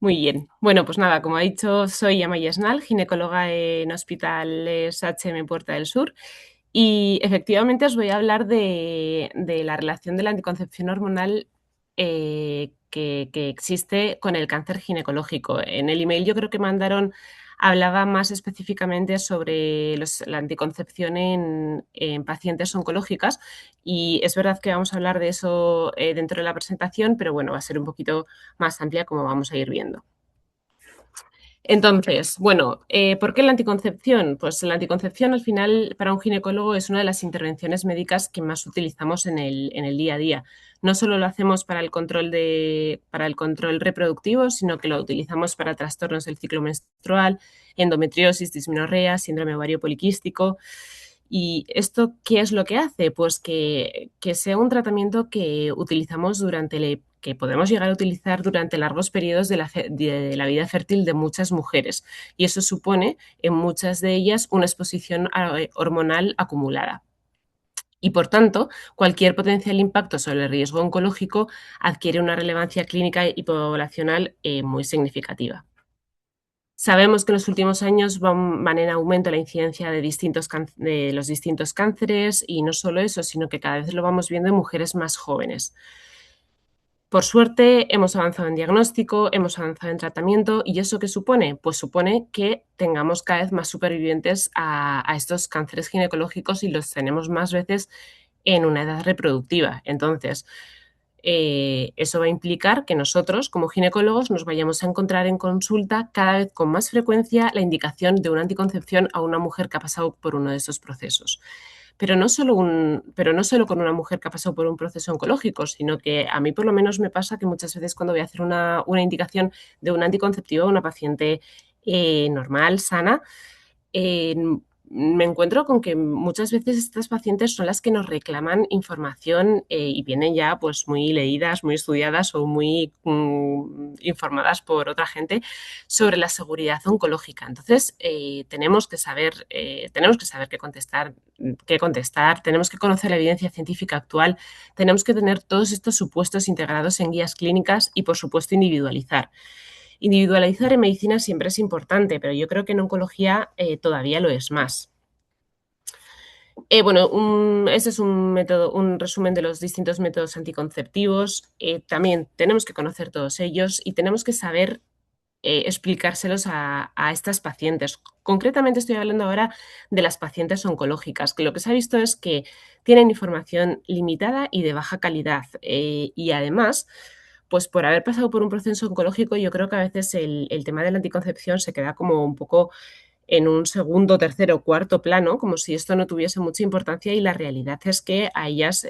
Muy bien. Bueno, pues nada, como ha dicho, soy Amaya Esnal, ginecóloga en Hospitales HM Puerta del Sur. Y efectivamente os voy a hablar de la relación de la anticoncepción hormonal que existe con el cáncer ginecológico. En el email yo creo que mandaron, hablaba más específicamente sobre la anticoncepción en pacientes oncológicas y es verdad que vamos a hablar de eso dentro de la presentación, pero bueno, va a ser un poquito más amplia como vamos a ir viendo. Entonces, bueno, ¿por qué la anticoncepción? Pues la anticoncepción al final para un ginecólogo es una de las intervenciones médicas que más utilizamos en el día a día. No solo lo hacemos para el control reproductivo, sino que lo utilizamos para trastornos del ciclo menstrual, endometriosis, dismenorrea, síndrome ovario poliquístico. ¿Y esto qué es lo que hace? Pues que sea un tratamiento que utilizamos que podemos llegar a utilizar durante largos periodos de la vida fértil de muchas mujeres. Y eso supone, en muchas de ellas, una exposición hormonal acumulada. Y por tanto, cualquier potencial impacto sobre el riesgo oncológico adquiere una relevancia clínica y poblacional muy significativa. Sabemos que en los últimos años van en aumento la incidencia de los distintos cánceres y no solo eso, sino que cada vez lo vamos viendo en mujeres más jóvenes. Por suerte, hemos avanzado en diagnóstico, hemos avanzado en tratamiento y ¿eso qué supone? Pues supone que tengamos cada vez más supervivientes a estos cánceres ginecológicos y los tenemos más veces en una edad reproductiva. Entonces, eso va a implicar que nosotros, como ginecólogos, nos vayamos a encontrar en consulta cada vez con más frecuencia la indicación de una anticoncepción a una mujer que ha pasado por uno de esos procesos. Pero no solo con una mujer que ha pasado por un proceso oncológico, sino que a mí por lo menos me pasa que muchas veces cuando voy a hacer una indicación de un anticonceptivo a una paciente normal, sana, eh, me encuentro con que muchas veces estas pacientes son las que nos reclaman información y vienen ya pues muy leídas, muy estudiadas o muy informadas por otra gente sobre la seguridad oncológica. Entonces, tenemos que saber qué contestar, tenemos que conocer la evidencia científica actual, tenemos que tener todos estos supuestos integrados en guías clínicas y, por supuesto, individualizar. Individualizar en medicina siempre es importante, pero yo creo que en oncología todavía lo es más. Bueno, ese es un resumen de los distintos métodos anticonceptivos. También tenemos que conocer todos ellos y tenemos que saber explicárselos a estas pacientes. Concretamente estoy hablando ahora de las pacientes oncológicas, que lo que se ha visto es que tienen información limitada y de baja calidad. Y además, pues por haber pasado por un proceso oncológico, yo creo que a veces el tema de la anticoncepción se queda como un poco en un segundo, tercero, cuarto plano, como si esto no tuviese mucha importancia y la realidad es que a ellas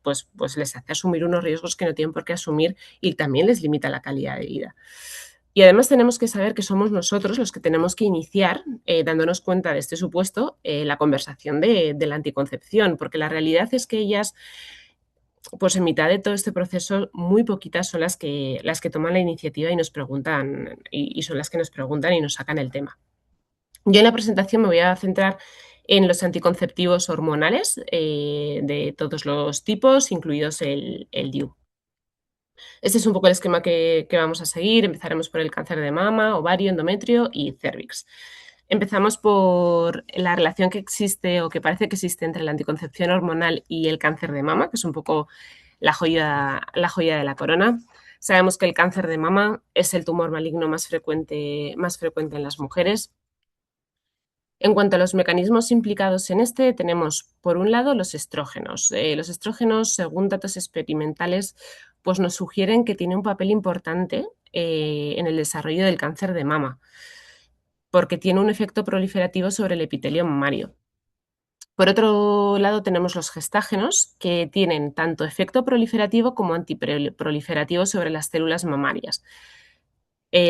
pues les hace asumir unos riesgos que no tienen por qué asumir y también les limita la calidad de vida. Y además tenemos que saber que somos nosotros los que tenemos que iniciar, dándonos cuenta de este supuesto, la conversación de la anticoncepción, porque la realidad es que ellas, pues en mitad de todo este proceso, muy poquitas son las que toman la iniciativa y nos preguntan, y son las que nos preguntan y nos sacan el tema. Yo en la presentación me voy a centrar en los anticonceptivos hormonales de todos los tipos, incluidos el DIU. Este es un poco el esquema que vamos a seguir. Empezaremos por el cáncer de mama, ovario, endometrio y cérvix. Empezamos por la relación que existe o que parece que existe entre la anticoncepción hormonal y el cáncer de mama, que es un poco la joya de la corona. Sabemos que el cáncer de mama es el tumor maligno más frecuente en las mujeres. En cuanto a los mecanismos implicados en este, tenemos por un lado los estrógenos. Los estrógenos, según datos experimentales, pues nos sugieren que tiene un papel importante en el desarrollo del cáncer de mama, porque tiene un efecto proliferativo sobre el epitelio mamario. Por otro lado, tenemos los gestágenos, que tienen tanto efecto proliferativo como antiproliferativo sobre las células mamarias.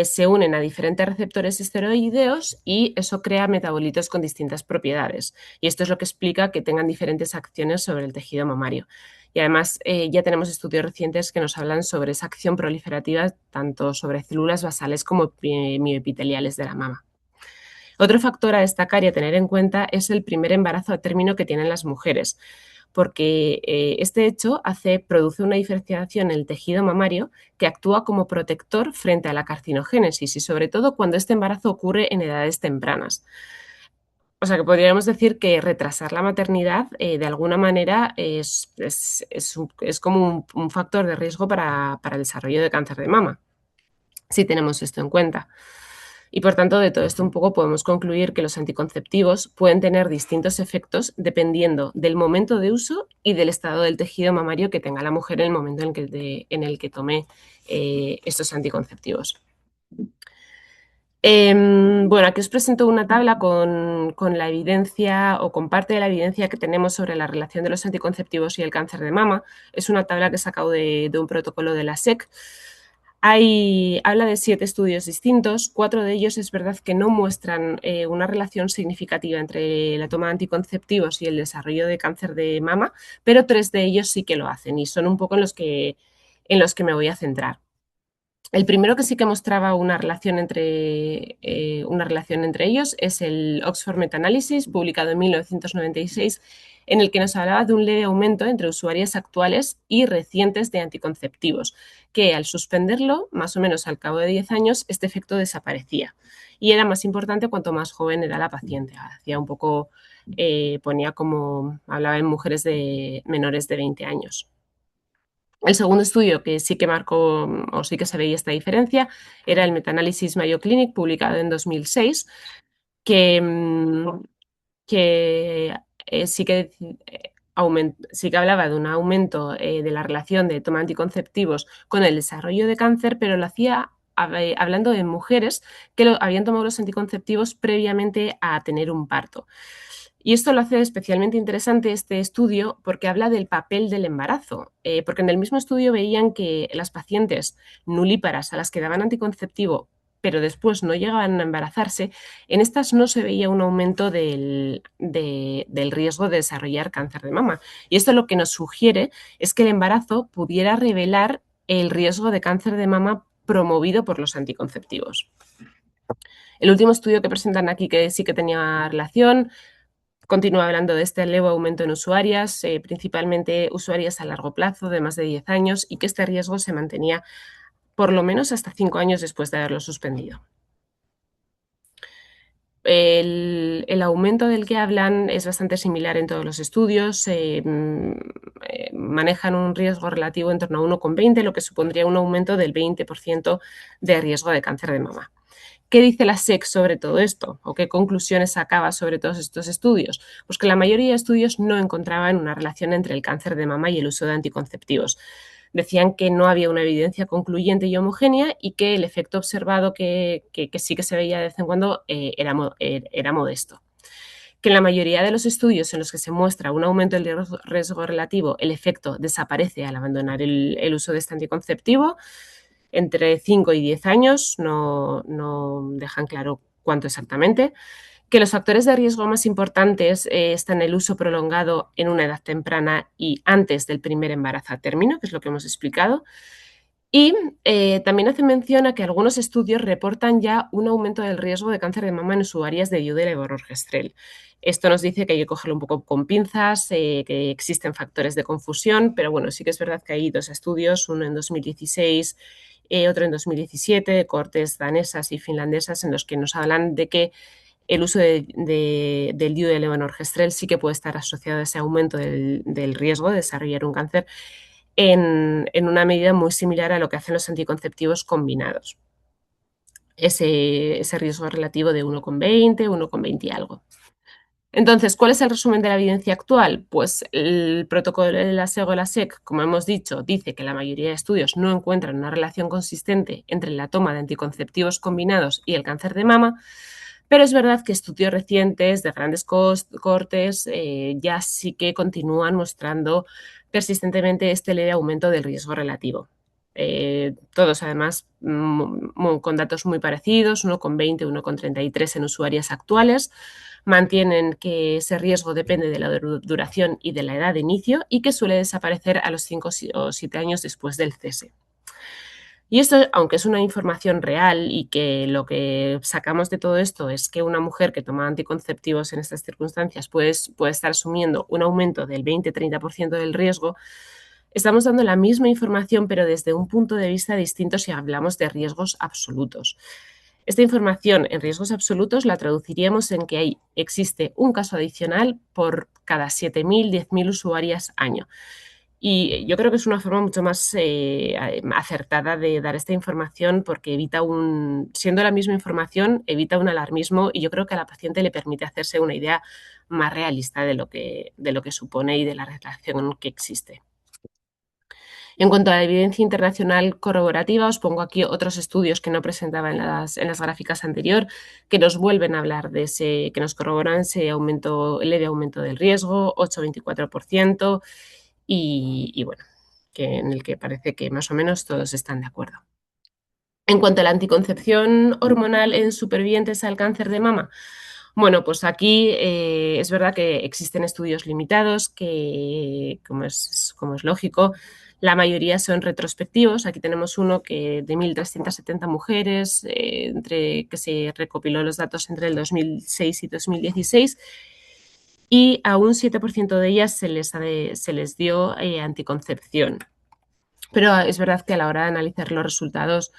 Se unen a diferentes receptores esteroideos y eso crea metabolitos con distintas propiedades. Y esto es lo que explica que tengan diferentes acciones sobre el tejido mamario. Y además ya tenemos estudios recientes que nos hablan sobre esa acción proliferativa tanto sobre células basales como mioepiteliales de la mama. Otro factor a destacar y a tener en cuenta es el primer embarazo a término que tienen las mujeres, porque este hecho produce una diferenciación en el tejido mamario que actúa como protector frente a la carcinogénesis y sobre todo cuando este embarazo ocurre en edades tempranas. O sea que podríamos decir que retrasar la maternidad de alguna manera es como un factor de riesgo para el desarrollo de cáncer de mama, si tenemos esto en cuenta. Y por tanto, de todo esto un poco podemos concluir que los anticonceptivos pueden tener distintos efectos dependiendo del momento de uso y del estado del tejido mamario que tenga la mujer en el momento en el que tome estos anticonceptivos. Bueno, aquí os presento una tabla con la evidencia o con parte de la evidencia que tenemos sobre la relación de los anticonceptivos y el cáncer de mama. Es una tabla que he sacado de un protocolo de la SEC. Habla de 7 estudios distintos, 4 de ellos es verdad que no muestran una relación significativa entre la toma de anticonceptivos y el desarrollo de cáncer de mama, pero 3 de ellos sí que lo hacen y son un poco en los que me voy a centrar. El primero que sí que mostraba una relación entre ellos es el Oxford Meta-Analysis, publicado en 1996, en el que nos hablaba de un leve aumento entre usuarias actuales y recientes de anticonceptivos, que al suspenderlo, más o menos al cabo de 10 años, este efecto desaparecía. Y era más importante cuanto más joven era la paciente. Hacía un poco, hablaba en mujeres menores de 20 años. El segundo estudio que sí que marcó o sí que se veía esta diferencia era el Meta-Análisis Mayo Clinic, publicado en 2006, que, que sí que sí que hablaba de un aumento de la relación de toma de anticonceptivos con el desarrollo de cáncer, pero lo hacía hablando de mujeres que habían tomado los anticonceptivos previamente a tener un parto. Y esto lo hace especialmente interesante este estudio porque habla del papel del embarazo, porque en el mismo estudio veían que las pacientes nulíparas a las que daban anticonceptivo pero después no llegaban a embarazarse, en estas no se veía un aumento del riesgo de desarrollar cáncer de mama. Y esto lo que nos sugiere es que el embarazo pudiera revelar el riesgo de cáncer de mama promovido por los anticonceptivos. El último estudio que presentan aquí, que sí que tenía relación, continúa hablando de este leve aumento en usuarias, principalmente usuarias a largo plazo de más de 10 años, y que este riesgo se mantenía por lo menos hasta 5 años después de haberlo suspendido. El aumento del que hablan es bastante similar en todos los estudios. Manejan un riesgo relativo en torno a 1,20, lo que supondría un aumento del 20% de riesgo de cáncer de mama. ¿Qué dice la SEC sobre todo esto? ¿O qué conclusiones sacaba sobre todos estos estudios? Pues que la mayoría de estudios no encontraban una relación entre el cáncer de mama y el uso de anticonceptivos. Decían que no había una evidencia concluyente y homogénea y que el efecto observado que sí que se veía de vez en cuando era modesto. Que en la mayoría de los estudios en los que se muestra un aumento del riesgo relativo, el efecto desaparece al abandonar el uso de este anticonceptivo. Entre 5 y 10 años, no dejan claro cuánto exactamente. Que los factores de riesgo más importantes están el uso prolongado en una edad temprana y antes del primer embarazo a término, que es lo que hemos explicado. Y también hace mención a que algunos estudios reportan ya un aumento del riesgo de cáncer de mama en usuarias de IUD y levonorgestrel. Esto nos dice que hay que cogerlo un poco con pinzas, que existen factores de confusión, pero bueno, sí que es verdad que hay 2 estudios, uno en 2016, otro en 2017, de cortes danesas y finlandesas, en los que nos hablan de que el uso del DIU de levonorgestrel sí que puede estar asociado a ese aumento del riesgo de desarrollar un cáncer en una medida muy similar a lo que hacen los anticonceptivos combinados. Ese riesgo relativo de 1,20, 1,20 y algo. Entonces, ¿cuál es el resumen de la evidencia actual? Pues el protocolo de la SEC, como hemos dicho, dice que la mayoría de estudios no encuentran una relación consistente entre la toma de anticonceptivos combinados y el cáncer de mama, pero es verdad que estudios recientes de grandes cortes ya sí que continúan mostrando persistentemente este leve aumento del riesgo relativo. Todos además con datos muy parecidos, 1,20, 1,33 en usuarias actuales, mantienen que ese riesgo depende de la duración y de la edad de inicio y que suele desaparecer a los 5 o 7 años después del cese. Y esto, aunque es una información real y que lo que sacamos de todo esto es que una mujer que toma anticonceptivos en estas circunstancias puede estar asumiendo un aumento del 20-30% del riesgo, estamos dando la misma información pero desde un punto de vista distinto si hablamos de riesgos absolutos. Esta información en riesgos absolutos la traduciríamos en que existe un caso adicional por cada 7.000, 10.000 usuarias año. Y yo creo que es una forma mucho más acertada de dar esta información porque siendo la misma información, evita un alarmismo y yo creo que a la paciente le permite hacerse una idea más realista de lo que supone y de la relación que existe. En cuanto a la evidencia internacional corroborativa, os pongo aquí otros estudios que no presentaba en las gráficas anterior, que nos vuelven a hablar que nos corroboran ese leve aumento del riesgo, 8,24%, y bueno, en el que parece que más o menos todos están de acuerdo. En cuanto a la anticoncepción hormonal en supervivientes al cáncer de mama, bueno, pues aquí es verdad que existen estudios limitados que, como es lógico, la mayoría son retrospectivos. Aquí tenemos uno de 1.370 mujeres, que se recopiló los datos entre el 2006 y 2016, y a un 7% de ellas se les dio anticoncepción. Pero es verdad que a la hora de analizar los resultados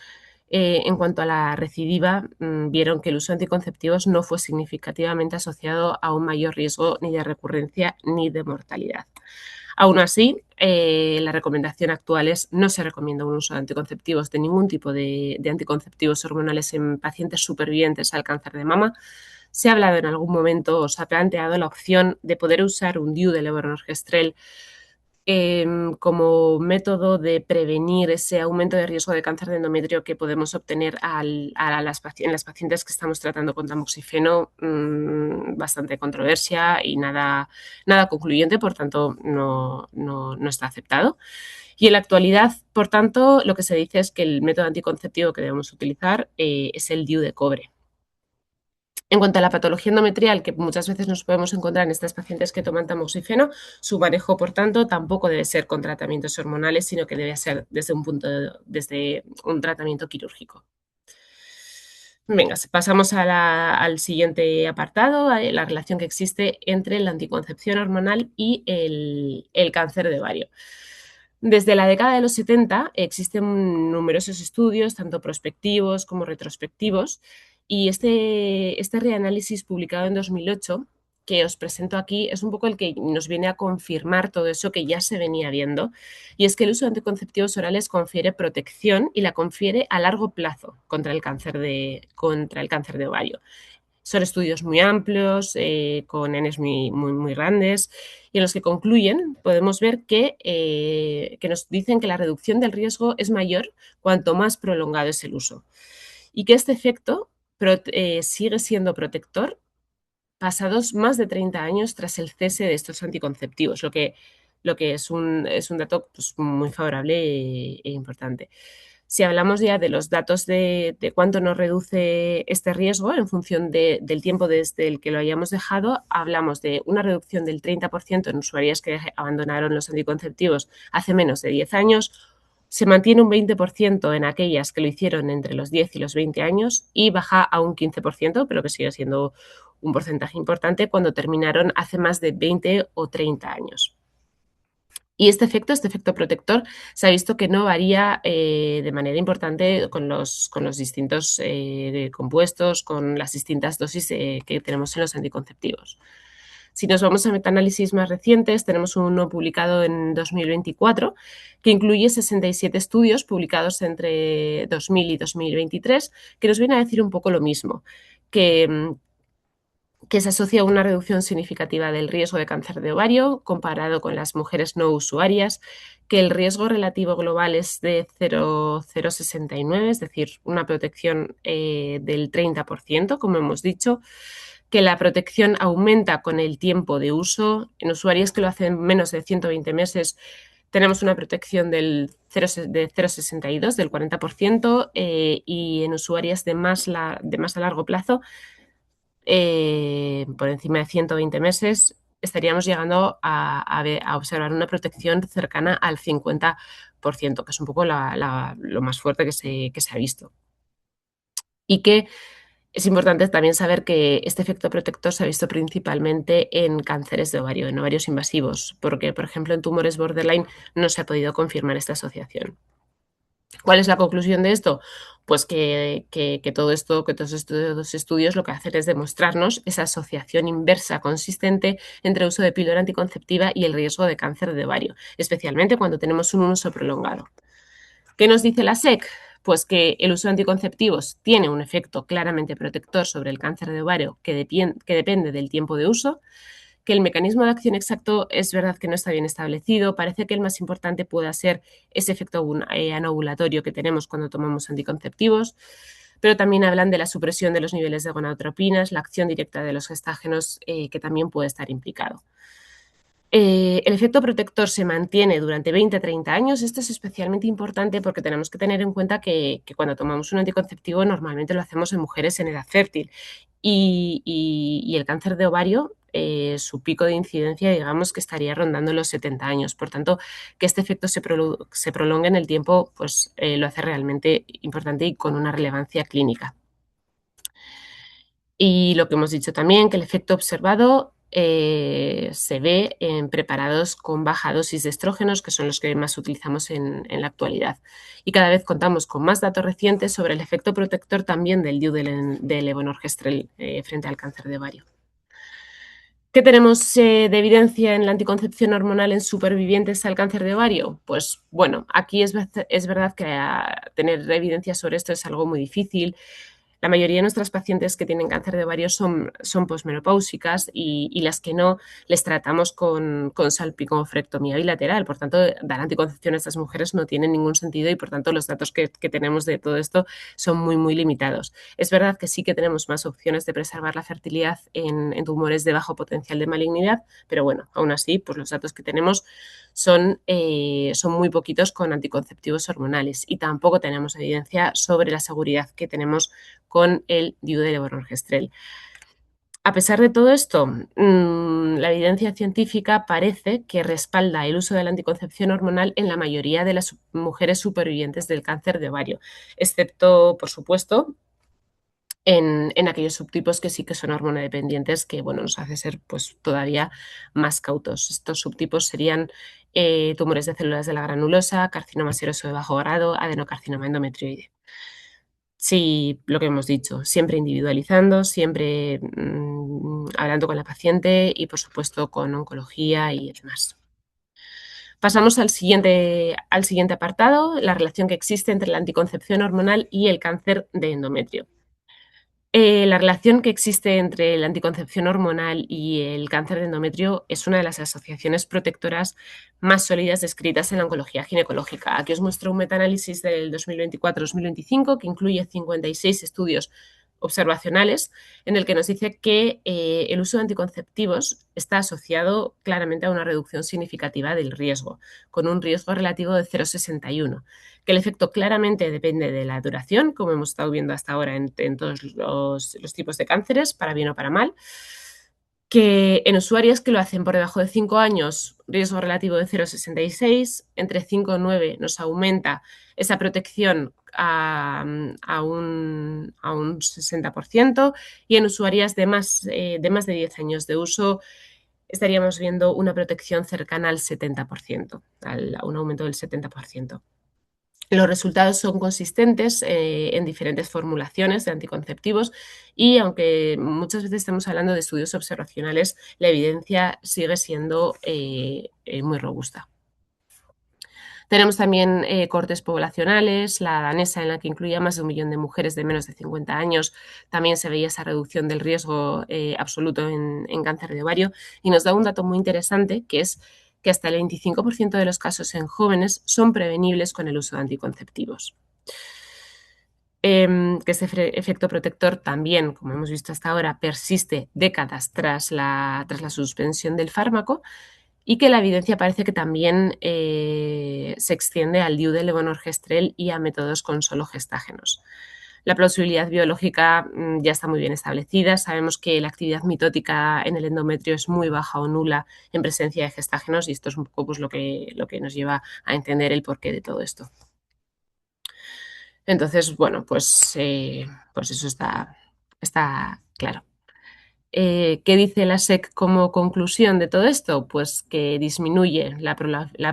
en cuanto a la recidiva, vieron que el uso de anticonceptivos no fue significativamente asociado a un mayor riesgo ni de recurrencia ni de mortalidad. Aún así, la recomendación actual es no se recomienda un uso de anticonceptivos, de ningún tipo de anticonceptivos hormonales en pacientes supervivientes al cáncer de mama. Se ha hablado en algún momento o se ha planteado la opción de poder usar un DIU de levonorgestrel como método de prevenir ese aumento de riesgo de cáncer de endometrio que podemos obtener en las pacientes que estamos tratando con tamoxifeno. Bastante controversia y nada concluyente, por tanto no está aceptado. Y en la actualidad, por tanto, lo que se dice es que el método anticonceptivo que debemos utilizar es el DIU de cobre. En cuanto a la patología endometrial, que muchas veces nos podemos encontrar en estas pacientes que toman tamoxifeno, su manejo, por tanto, tampoco debe ser con tratamientos hormonales, sino que debe ser desde un tratamiento quirúrgico. Venga, pasamos al siguiente apartado, la relación que existe entre la anticoncepción hormonal y el cáncer de ovario. Desde la década de los 70 existen numerosos estudios, tanto prospectivos como retrospectivos, y este reanálisis publicado en 2008, que os presento aquí, es un poco el que nos viene a confirmar todo eso que ya se venía viendo, y es que el uso de anticonceptivos orales confiere protección y la confiere a largo plazo contra el cáncer de ovario. Son estudios muy amplios, con Ns muy grandes, y en los que concluyen, podemos ver que nos dicen que la reducción del riesgo es mayor cuanto más prolongado es el uso, y que este efecto sigue siendo protector pasados más de 30 años tras el cese de estos anticonceptivos, lo que es un dato pues, muy favorable e importante. Si hablamos ya de los datos de cuánto nos reduce este riesgo en función del tiempo desde el que lo hayamos dejado, hablamos de una reducción del 30% en usuarias que abandonaron los anticonceptivos hace menos de 10 años, se mantiene un 20% en aquellas que lo hicieron entre los 10 y los 20 años y baja a un 15%, pero que sigue siendo un porcentaje importante cuando terminaron hace más de 20 o 30 años. Y este efecto protector, se ha visto que no varía de manera importante con los distintos compuestos, con las distintas dosis que tenemos en los anticonceptivos. Si nos vamos a metaanálisis más recientes, tenemos uno publicado en 2024 que incluye 67 estudios publicados entre 2000 y 2023 que nos viene a decir un poco lo mismo, que se asocia a una reducción significativa del riesgo de cáncer de ovario comparado con las mujeres no usuarias, que el riesgo relativo global es de 0,069, es decir, una protección del 30%, como hemos dicho, que la protección aumenta con el tiempo de uso. En usuarias que lo hacen menos de 120 meses tenemos una protección de 0,62, del 40%, y en usuarias de más a largo plazo, por encima de 120 meses, estaríamos llegando a observar una protección cercana al 50%. 10%, que es un poco lo más fuerte que se ha visto. Y que es importante también saber que este efecto protector se ha visto principalmente en cánceres de ovario, en ovarios invasivos, porque, por ejemplo, en tumores borderline no se ha podido confirmar esta asociación. ¿Cuál es la conclusión de esto? Pues que todo esto, que todos estos estudios lo que hacen es demostrarnos esa asociación inversa consistente entre el uso de píldora anticonceptiva y el riesgo de cáncer de ovario, especialmente cuando tenemos un uso prolongado. ¿Qué nos dice la SEC? Pues que el uso de anticonceptivos tiene un efecto claramente protector sobre el cáncer de ovario que depende del tiempo de uso, que el mecanismo de acción exacto es verdad que no está bien establecido. Parece que el más importante pueda ser ese efecto anovulatorio que tenemos cuando tomamos anticonceptivos, pero también hablan de la supresión de los niveles de gonadotropinas, la acción directa de los gestágenos que también puede estar implicado. El efecto protector se mantiene durante 20-30 años. Esto es especialmente importante porque tenemos que tener en cuenta que cuando tomamos un anticonceptivo normalmente lo hacemos en mujeres en edad fértil y el cáncer de ovario, su pico de incidencia, digamos que estaría rondando los 70 años. Por tanto, que este efecto se prolongue en el tiempo, pues lo hace realmente importante y con una relevancia clínica. Y lo que hemos dicho también, que el efecto observado se ve en preparados con baja dosis de estrógenos, que son los que más utilizamos en la actualidad. Y cada vez contamos con más datos recientes sobre el efecto protector también del DIU del levonorgestrel frente al cáncer de ovario. ¿Qué tenemos de evidencia en la anticoncepción hormonal en supervivientes al cáncer de ovario? Pues bueno, aquí es verdad que tener evidencia sobre esto es algo muy difícil. La mayoría de nuestras pacientes que tienen cáncer de ovario son posmenopáusicas y las que no les tratamos con salpingofrectomía bilateral. Por tanto, dar anticoncepción a estas mujeres no tiene ningún sentido y, por tanto, los datos que tenemos de todo esto son muy, muy limitados. Es verdad que sí que tenemos más opciones de preservar la fertilidad en tumores de bajo potencial de malignidad, pero bueno, aún así, pues los datos que tenemos son muy poquitos con anticonceptivos hormonales y tampoco tenemos evidencia sobre la seguridad que tenemos con el DIU de levonorgestrel. A pesar de todo esto, la evidencia científica parece que respalda el uso de la anticoncepción hormonal en la mayoría de las mujeres supervivientes del cáncer de ovario, excepto, por supuesto, en aquellos subtipos que sí que son hormonodependientes, que bueno, nos hace ser pues todavía más cautos. Estos subtipos serían tumores de células de la granulosa, carcinoma seroso de bajo grado, adenocarcinoma endometrioide. Sí, lo que hemos dicho, siempre individualizando, siempre hablando con la paciente y, por supuesto, con oncología y demás. Pasamos al siguiente apartado, la relación que existe entre la anticoncepción hormonal y el cáncer de endometrio. La relación que existe entre la anticoncepción hormonal y el cáncer de endometrio es una de las asociaciones protectoras más sólidas descritas en la oncología ginecológica. Aquí os muestro un metaanálisis del 2024-2025 que incluye 56 estudios observacionales en el que nos dice que el uso de anticonceptivos está asociado claramente a una reducción significativa del riesgo, con un riesgo relativo de 0,61, que el efecto claramente depende de la duración, como hemos estado viendo hasta ahora en todos los tipos de cánceres, para bien o para mal, que en usuarias que lo hacen por debajo de 5 años, riesgo relativo de 0,66, entre 5 y 9 nos aumenta esa protección a un 60%, y en usuarias de más de 10 años de uso estaríamos viendo una protección cercana al 70%, a un aumento del 70%. Los resultados son consistentes en diferentes formulaciones de anticonceptivos y aunque muchas veces estamos hablando de estudios observacionales, la evidencia sigue siendo muy robusta. Tenemos también cortes poblacionales, la danesa, en la que incluía más de 1 millón de mujeres de menos de 50 años, también se veía esa reducción del riesgo absoluto en cáncer de ovario, y nos da un dato muy interesante, que es que hasta el 25% de los casos en jóvenes son prevenibles con el uso de anticonceptivos. Que este efecto protector también, como hemos visto hasta ahora, persiste décadas tras la suspensión del fármaco, y que la evidencia parece que también se extiende al DIU de levonorgestrel y a métodos con solo gestágenos. La plausibilidad biológica ya está muy bien establecida. Sabemos que la actividad mitótica en el endometrio es muy baja o nula en presencia de gestágenos y esto es un poco pues, lo que nos lleva a entender el porqué de todo esto. Entonces, bueno, pues eso está claro. ¿Qué dice la SEC como conclusión de todo esto? Pues que disminuye la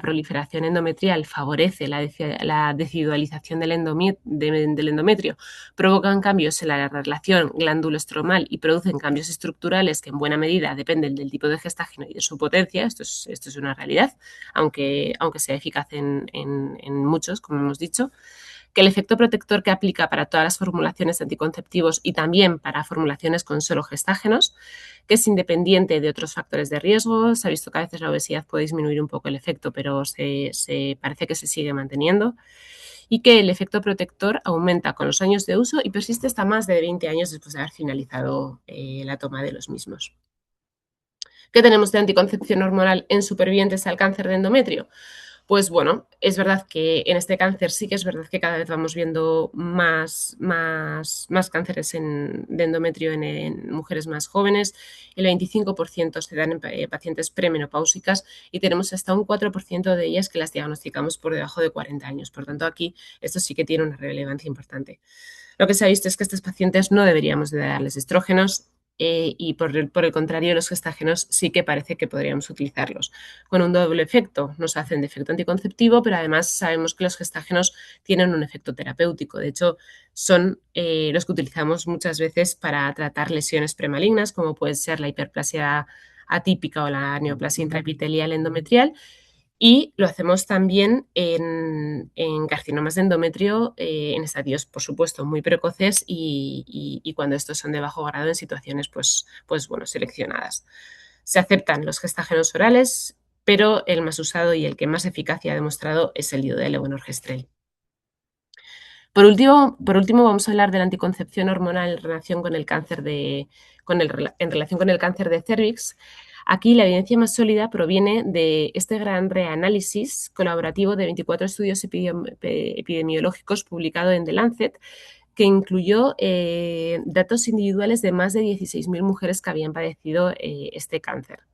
proliferación endometrial, favorece la decidualización del endometrio, provocan cambios en la relación glándula-estromal y producen cambios estructurales que en buena medida dependen del tipo de gestágeno y de su potencia. Esto es una realidad, aunque sea eficaz en muchos, como hemos dicho, que el efecto protector que aplica para todas las formulaciones de anticonceptivos y también para formulaciones con solo gestágenos, que es independiente de otros factores de riesgo. Se ha visto que a veces la obesidad puede disminuir un poco el efecto, pero se parece que se sigue manteniendo. Y que el efecto protector aumenta con los años de uso y persiste hasta más de 20 años después de haber finalizado la toma de los mismos. ¿Qué tenemos de anticoncepción hormonal en supervivientes al cáncer de endometrio? Pues bueno, es verdad que en este cáncer sí que es verdad que cada vez vamos viendo más cánceres de endometrio en mujeres más jóvenes. El 25% se dan en pacientes premenopáusicas y tenemos hasta un 4% de ellas que las diagnosticamos por debajo de 40 años. Por tanto, aquí esto sí que tiene una relevancia importante. Lo que se ha visto es que a estos pacientes no deberíamos de darles estrógenos y por el contrario, los gestágenos sí que parece que podríamos utilizarlos. Con un doble efecto, nos hacen de efecto anticonceptivo, pero además sabemos que los gestágenos tienen un efecto terapéutico. De hecho, son los que utilizamos muchas veces para tratar lesiones premalignas, como puede ser la hiperplasia atípica o la neoplasia intraepitelial endometrial, y lo hacemos también en carcinomas de endometrio en estadios, por supuesto, muy precoces y cuando estos son de bajo grado en situaciones bueno, seleccionadas. Se aceptan los gestágenos orales, pero el más usado y el que más eficacia ha demostrado es el iodo de levonorgestrel. Por último, vamos a hablar de la anticoncepción hormonal en relación con el cáncer en relación con el cáncer de cérvix. Aquí la evidencia más sólida proviene de este gran reanálisis colaborativo de 24 estudios epidemiológicos publicado en The Lancet, que incluyó datos individuales de más de 16.000 mujeres que habían padecido este cáncer.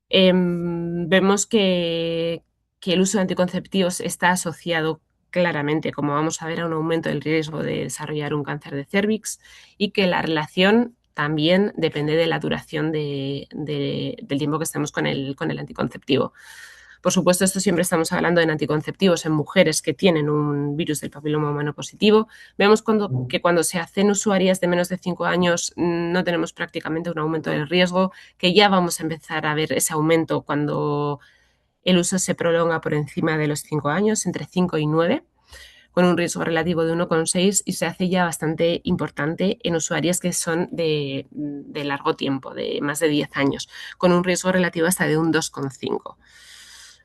Vemos que el uso de anticonceptivos está asociado claramente, como vamos a ver, a un aumento del riesgo de desarrollar un cáncer de cérvix y que la relación también depende de la duración del tiempo que estemos con el anticonceptivo. Por supuesto, esto siempre estamos hablando de anticonceptivos en mujeres que tienen un virus del papiloma humano positivo. Vemos que cuando se hacen usuarias de menos de 5 años no tenemos prácticamente un aumento del riesgo, que ya vamos a empezar a ver ese aumento cuando el uso se prolonga por encima de los 5 años, entre 5 y 9, con un riesgo relativo de 1,6 y se hace ya bastante importante en usuarias que son de largo tiempo, de más de 10 años, con un riesgo relativo hasta de un 2,5.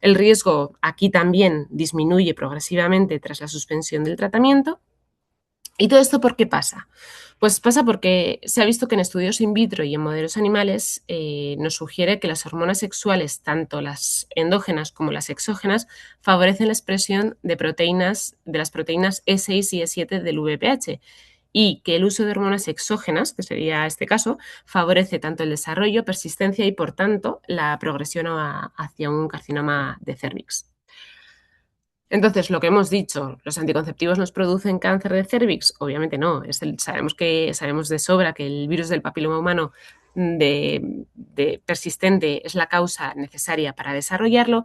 El riesgo aquí también disminuye progresivamente tras la suspensión del tratamiento. ¿Y todo esto por qué pasa? Pues pasa porque se ha visto que en estudios in vitro y en modelos animales nos sugiere que las hormonas sexuales, tanto las endógenas como las exógenas, favorecen la expresión de las proteínas E6 y E7 del VPH y que el uso de hormonas exógenas, que sería este caso, favorece tanto el desarrollo, persistencia y, por tanto, la progresión hacia un carcinoma de cérvix. Entonces, lo que hemos dicho, ¿los anticonceptivos nos producen cáncer de cérvix? Obviamente no. Sabemos de sobra que el virus del papiloma humano persistente es la causa necesaria para desarrollarlo,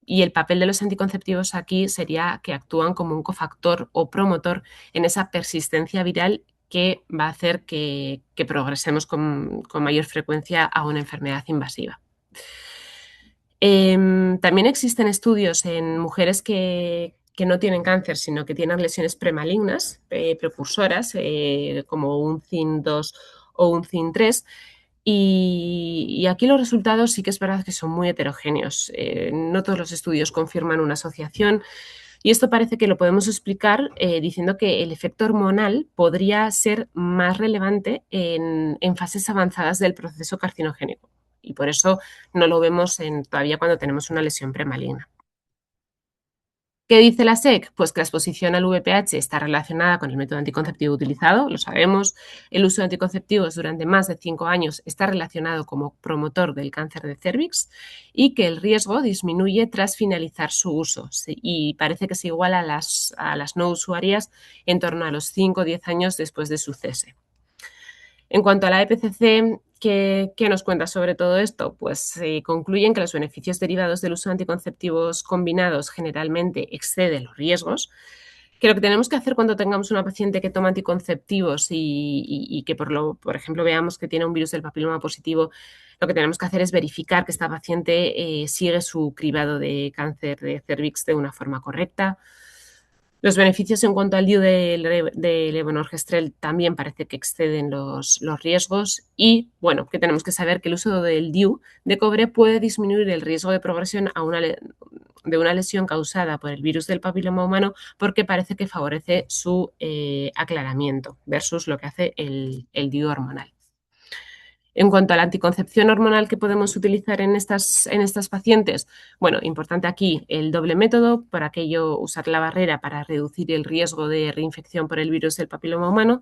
y el papel de los anticonceptivos aquí sería que actúan como un cofactor o promotor en esa persistencia viral que va a hacer que progresemos con mayor frecuencia a una enfermedad invasiva. También existen estudios en mujeres que no tienen cáncer, sino que tienen lesiones premalignas, precursoras, como un CIN2 o un CIN3, y aquí los resultados sí que es verdad que son muy heterogéneos. No todos los estudios confirman una asociación y esto parece que lo podemos explicar diciendo que el efecto hormonal podría ser más relevante en fases avanzadas del proceso carcinogénico y por eso no lo vemos todavía cuando tenemos una lesión premaligna. ¿Qué dice la SEC? Pues que la exposición al VPH está relacionada con el método anticonceptivo utilizado, lo sabemos. El uso de anticonceptivos durante más de 5 años está relacionado como promotor del cáncer de cérvix y que el riesgo disminuye tras finalizar su uso. Y parece que se iguala a las no usuarias en torno a los 5 o 10 años después de su cese. En cuanto a la EPCC, ¿qué nos cuenta sobre todo esto? Pues concluyen que los beneficios derivados del uso de anticonceptivos combinados generalmente exceden los riesgos, que lo que tenemos que hacer cuando tengamos una paciente que toma anticonceptivos y que, por ejemplo, veamos que tiene un virus del papiloma positivo, lo que tenemos que hacer es verificar que esta paciente sigue su cribado de cáncer de cervix de una forma correcta. Los beneficios en cuanto al DIU de levonorgestrel también parece que exceden los riesgos y, bueno, que tenemos que saber que el uso del DIU de cobre puede disminuir el riesgo de progresión de una lesión causada por el virus del papiloma humano porque parece que favorece su aclaramiento versus lo que hace el DIU hormonal. En cuanto a la anticoncepción hormonal que podemos utilizar en estas pacientes, bueno, importante aquí el doble método, para aquello usar la barrera para reducir el riesgo de reinfección por el virus del papiloma humano.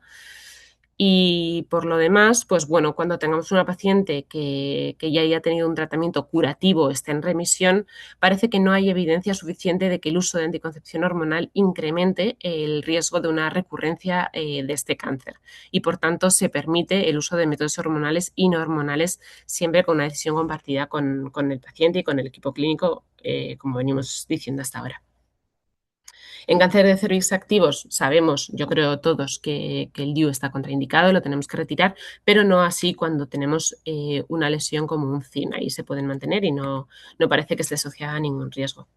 Y por lo demás, pues bueno, cuando tengamos una paciente que ya haya tenido un tratamiento curativo, esté en remisión, parece que no hay evidencia suficiente de que el uso de anticoncepción hormonal incremente el riesgo de una recurrencia de este cáncer. Y por tanto, se permite el uso de métodos hormonales y no hormonales, siempre con una decisión compartida con el paciente y con el equipo clínico, como venimos diciendo hasta ahora. En cáncer de cervix activos sabemos, yo creo todos, que el DIU está contraindicado, lo tenemos que retirar, pero no así cuando tenemos una lesión como un CIN. Ahí se pueden mantener y no parece que esté asociada a ningún riesgo.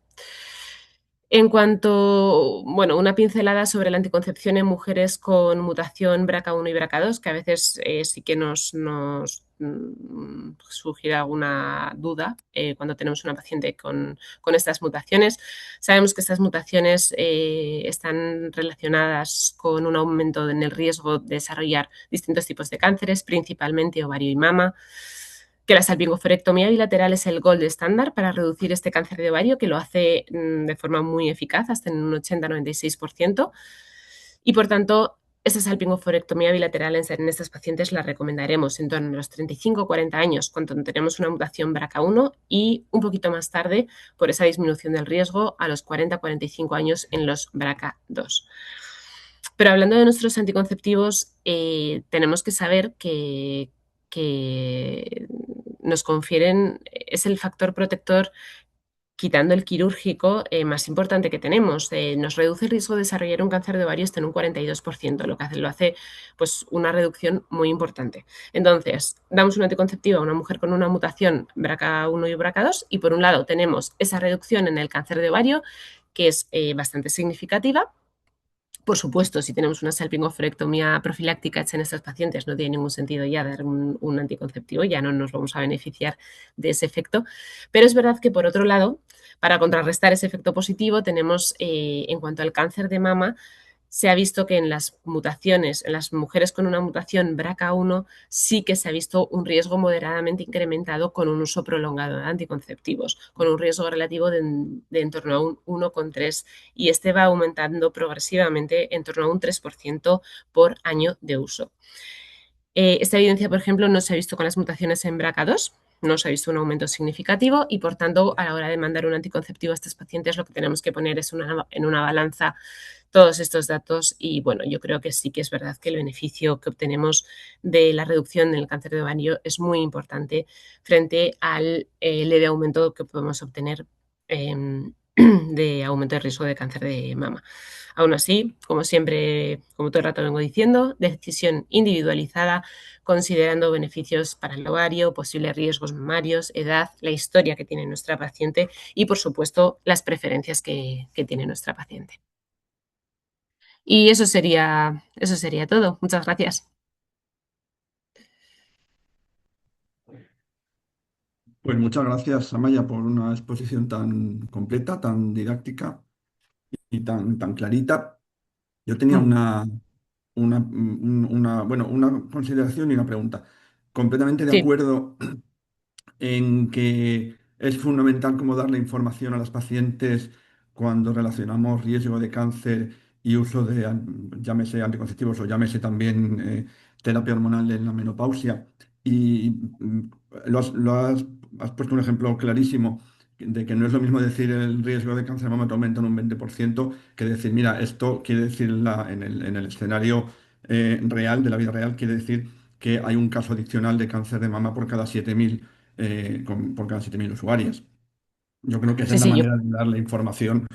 En cuanto, bueno, una pincelada sobre la anticoncepción en mujeres con mutación BRCA1 y BRCA2, que a veces sí que nos sugiere alguna duda cuando tenemos una paciente con estas mutaciones. Sabemos que estas mutaciones están relacionadas con un aumento en el riesgo de desarrollar distintos tipos de cánceres, principalmente ovario y mama, que la salpingoforectomía bilateral es el gold estándar para reducir este cáncer de ovario, que lo hace de forma muy eficaz, hasta en un 80-96%. Y por tanto, esa salpingoforectomía bilateral en estas pacientes la recomendaremos en torno a los 35 o 40 años, cuando tenemos una mutación BRCA1 y un poquito más tarde, por esa disminución del riesgo, a los 40-45 años en los BRCA2. Pero hablando de nuestros anticonceptivos, tenemos que saber que nos confieren, es el factor protector, quitando el quirúrgico, más importante que tenemos. Nos reduce el riesgo de desarrollar un cáncer de ovario hasta en un 42%, lo hace pues, una reducción muy importante. Entonces, damos un anticonceptivo a una mujer con una mutación BRCA1 y BRCA2 y por un lado tenemos esa reducción en el cáncer de ovario, que es bastante significativa. Por supuesto, si tenemos una salpingoforectomía profiláctica hecha en estas pacientes, no tiene ningún sentido ya dar un anticonceptivo, ya no nos vamos a beneficiar de ese efecto. Pero es verdad que, por otro lado, para contrarrestar ese efecto positivo, tenemos, en cuanto al cáncer de mama, se ha visto que en las mutaciones, en las mujeres con una mutación BRCA1, sí que se ha visto un riesgo moderadamente incrementado con un uso prolongado de anticonceptivos, con un riesgo relativo de en torno a un 1,3 y este va aumentando progresivamente en torno a un 3% por año de uso. Esta evidencia, por ejemplo, no se ha visto con las mutaciones en BRCA2, no se ha visto un aumento significativo y, por tanto, a la hora de mandar un anticonceptivo a estos pacientes, lo que tenemos que poner es en una balanza todos estos datos y, bueno, yo creo que sí que es verdad que el beneficio que obtenemos de la reducción del cáncer de ovario es muy importante frente al leve aumento que podemos obtener de aumento de riesgo de cáncer de mama. Aún así, como siempre, como todo el rato vengo diciendo, decisión individualizada, considerando beneficios para el ovario, posibles riesgos mamarios, edad, la historia que tiene nuestra paciente y, por supuesto, las preferencias que tiene nuestra paciente. Y eso sería todo. Muchas gracias. Pues muchas gracias, Amaya, por una exposición tan completa, tan didáctica y tan clarita. Yo tenía una consideración y una pregunta. Completamente de Sí, acuerdo en que es fundamental cómo darle información a las pacientes cuando relacionamos riesgo de cáncer y uso de, llámese anticonceptivos o llámese también terapia hormonal en la menopausia. Y has puesto un ejemplo clarísimo de que no es lo mismo decir el riesgo de cáncer de mama te aumenta en un 20% que decir, mira, esto quiere decir en el escenario real, de la vida real, quiere decir que hay un caso adicional de cáncer de mama por cada 7.000 por cada 7.000 usuarias. Yo creo que esa Sí, es la sí, yo, manera de dar la información.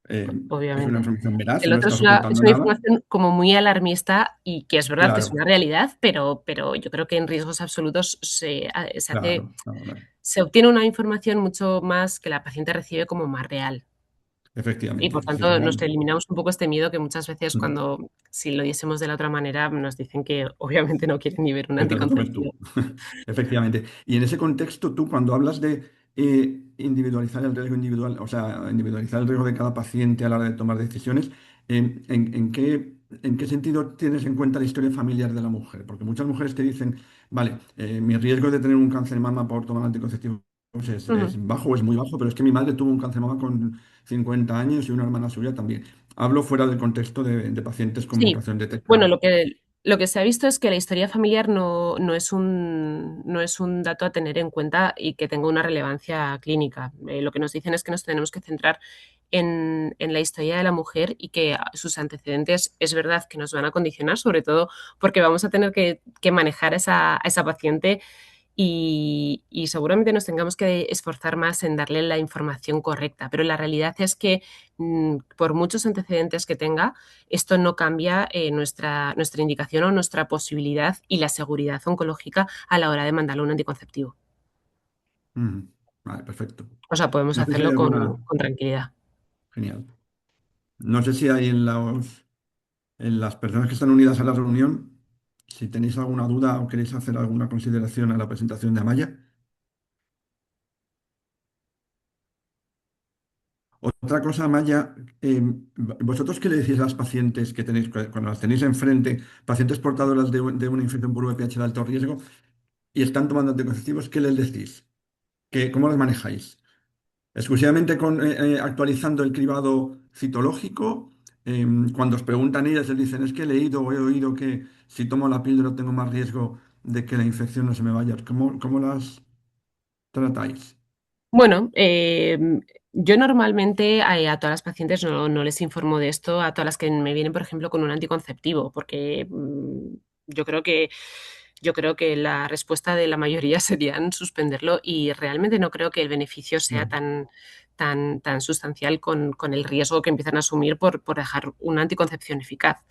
Es una obviamente. información veraz, El no otro estás es ocultando una nada. información como muy alarmista y que es verdad que es Claro, una realidad, pero yo creo que en riesgos absolutos se hace, claro, claro, claro. se obtiene una información mucho más que la paciente recibe como más real. Y Efectivamente, por sí, tanto nos real. eliminamos un poco este miedo que muchas veces Mm. cuando, si lo diésemos de la otra manera, nos dicen que obviamente no quieren ni ver un Que te lo comes anticonceptivo. tú. Efectivamente. Y en ese contexto, tú cuando hablas de individualizar el riesgo individual, o sea, individualizar el riesgo de cada paciente a la hora de tomar decisiones, en qué sentido tienes en cuenta la historia familiar de la mujer? Porque muchas mujeres te dicen, vale, mi riesgo de tener un cáncer de mama por tomar anticonceptivos Ujú. es bajo o es muy bajo, pero es que mi madre tuvo un cáncer de mama con 50 años y una hermana suya también. Hablo fuera del contexto de pacientes con Sí, mutación bueno, detectada. lo que se ha visto es que la historia familiar no es un dato a tener en cuenta y que tenga una relevancia clínica. Lo que nos dicen es que nos tenemos que centrar en la historia de la mujer y que sus antecedentes es verdad que nos van a condicionar, sobre todo porque vamos a tener que manejar a esa paciente y seguramente nos tengamos que esforzar más en darle la información correcta, pero la realidad es que por muchos antecedentes que tenga, esto no cambia nuestra indicación o nuestra posibilidad y la seguridad oncológica a la hora de mandarle un anticonceptivo. Ujú. Vale, perfecto. O sea, podemos No sé si hay hacerlo alguna. con tranquilidad. Genial. No sé si hay en las personas que están unidas a la reunión, si tenéis alguna duda o queréis hacer alguna consideración a la presentación de Amaya. Otra cosa, Amaya, ¿vosotros qué le decís a las pacientes que tenéis, cuando las tenéis enfrente, pacientes portadoras de una infección por VPH de alto riesgo y están tomando anticonceptivos, qué les decís? ¿Cómo las manejáis? Exclusivamente actualizando el cribado citológico. Cuando os preguntan ellas, les dicen, es que he leído o he oído que si tomo la píldora tengo más riesgo de que la infección no se me vaya. ¿Cómo las tratáis? Bueno, yo normalmente a todas las pacientes no les informo de esto, a todas las que me vienen, por ejemplo, con un anticonceptivo, porque yo creo que yo creo que la respuesta de la mayoría sería suspenderlo y realmente no creo que el beneficio sea Ya. tan sustancial con el riesgo que empiezan a asumir por dejar una anticoncepción eficaz.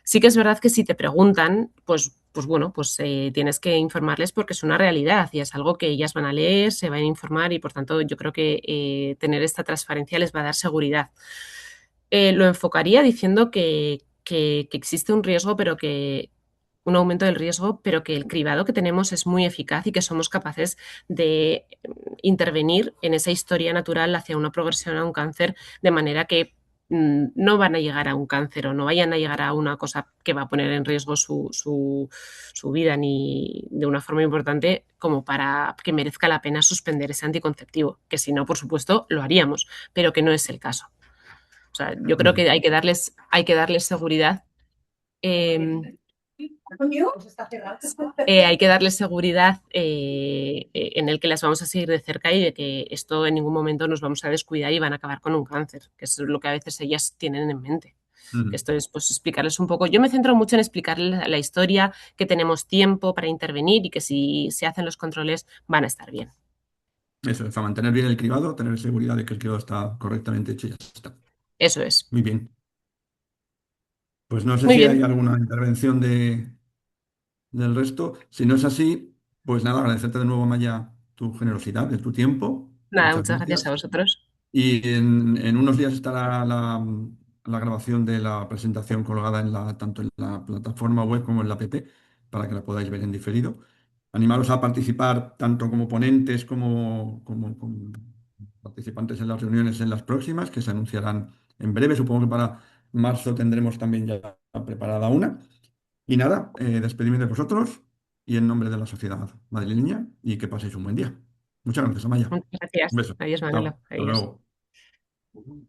Sí que es verdad que si te preguntan, pues bueno, pues tienes que informarles porque es una realidad y es algo que ellas van a leer, se van a informar y por tanto yo creo que tener esta transparencia les va a dar seguridad. Lo enfocaría diciendo que existe un riesgo, pero que un aumento del riesgo, pero que el cribado que tenemos es muy eficaz y que somos capaces de intervenir en esa historia natural hacia una progresión a un cáncer de manera que no van a llegar a un cáncer o no vayan a llegar a una cosa que va a poner en riesgo su vida ni de una forma importante como para que merezca la pena suspender ese anticonceptivo, que si no, por supuesto, lo haríamos, pero que no es el caso. O sea, yo creo Ujú. que hay que darles seguridad. eh, hay que darles seguridad en el que las vamos a seguir de cerca y de que esto en ningún momento nos vamos a descuidar y van a acabar con un cáncer, que es lo que a veces ellas tienen en mente. Que Ujú. esto es pues explicarles un poco. Yo me centro mucho en explicarles la historia, que tenemos tiempo para intervenir y que si se hacen los controles van a estar bien. Eso es, a mantener bien el cribado, tener seguridad de que el cribado está correctamente hecho y ya está. Eso es. Muy bien. Pues no sé Muy si hay bien. alguna intervención del resto. Si no es así, pues nada, agradecerte de nuevo, Maya, tu generosidad, de tu tiempo. Nada, Muchas muchas gracias a gracias. vosotros. Y en unos días estará la grabación de la presentación colgada tanto en la plataforma web como en la app para que la podáis ver en diferido. Animaros a participar tanto como ponentes como participantes en las reuniones en las próximas, que se anunciarán en breve. Supongo que para marzo tendremos también ya preparada una. Y nada, despedirme de vosotros y en nombre de la sociedad madrileña y que paséis un buen día. Muchas gracias, Amaya. Muchas Un gracias. beso. Adiós, Manolo. Chao. Hasta Adiós. luego.